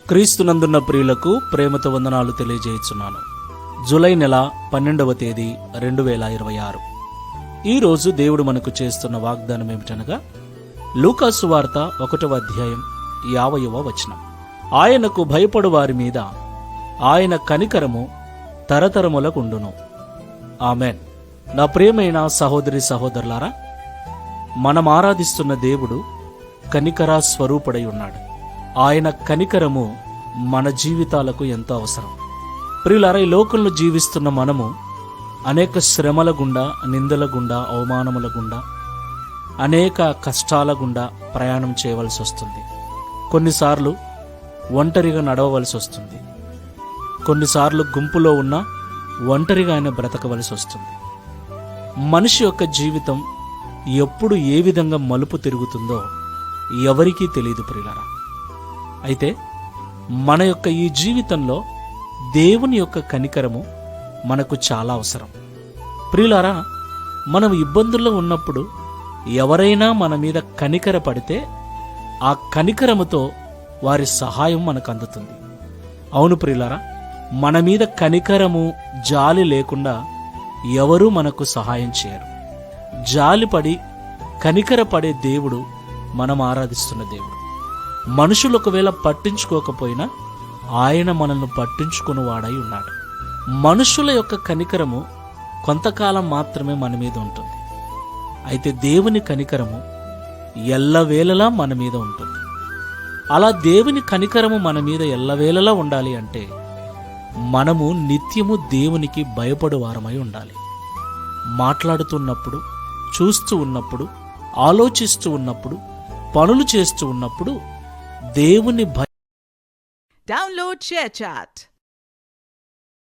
క్రీస్తునందున్న ప్రియులకు ప్రేమతో వందనాలు తెలియజేయుచున్నాను. జూలై నెల 12వ తేదీ 2026. ఈరోజు దేవుడు మనకు చేస్తున్న వాగ్దానం ఏమిటనగా లూకాసు వార్త 1వ అధ్యాయం 50వ వచనం. ఆయనకు భయపడు వారి మీద ఆయన కనికరము తరతరములకుండును. ఆమెన్. నా ప్రియమైన సహోదరి సహోదరులారా, మనం ఆరాధిస్తున్న దేవుడు కనికర స్వరూపుడై ఉన్నాడు. ఆయన కనికరము మన జీవితాలకు ఎంతో అవసరం. ప్రియులారా, ఈ లోకంలో జీవిస్తున్న మనము అనేక శ్రమల గుండా, నిందల గుండా, అవమానముల గుండా, అనేక కష్టాల గుండా ప్రయాణం చేయవలసి వస్తుంది. కొన్నిసార్లు ఒంటరిగా నడవవలసి వస్తుంది. కొన్నిసార్లు గుంపులో ఉన్న ఒంటరిగా ఆయన బ్రతకవలసి వస్తుంది. మనిషి యొక్క జీవితం ఎప్పుడు ఏ విధంగా మలుపు తిరుగుతుందో ఎవరికీ తెలియదు ప్రియులారా. అయితే మన యొక్క ఈ జీవితంలో దేవుని యొక్క కనికరము మనకు చాలా అవసరం. ప్రియులారా, మనం ఇబ్బందుల్లో ఉన్నప్పుడు ఎవరైనా మన మీద కనికర పడితే ఆ కనికరముతో వారి సహాయం మనకు అందుతుంది. అవును ప్రియులారా, మన మీద కనికరము, జాలి లేకుండా ఎవరూ మనకు సహాయం చేయరు. జాలిపడి కనికరపడే దేవుడు మనం ఆరాధిస్తున్న దేవుడు. మనుషులు ఒకవేళ పట్టించుకోకపోయినా ఆయన మనల్ని పట్టించుకుని వాడై ఉన్నాడు. మనుషుల యొక్క కనికరము కొంతకాలం మాత్రమే మన మీద ఉంటుంది. అయితే దేవుని కనికరము ఎల్లవేళలా మన మీద ఉంటుంది. అలా దేవుని కనికరము మన మీద ఎల్లవేళలా ఉండాలి అంటే మనము నిత్యము దేవునికి భయపడు వారమై ఉండాలి. మాట్లాడుతున్నప్పుడు, చూస్తూ ఉన్నప్పుడు, ఆలోచిస్తూ ఉన్నప్పుడు, పనులు చేస్తూ ఉన్నప్పుడు దేవుని Download ShareChat.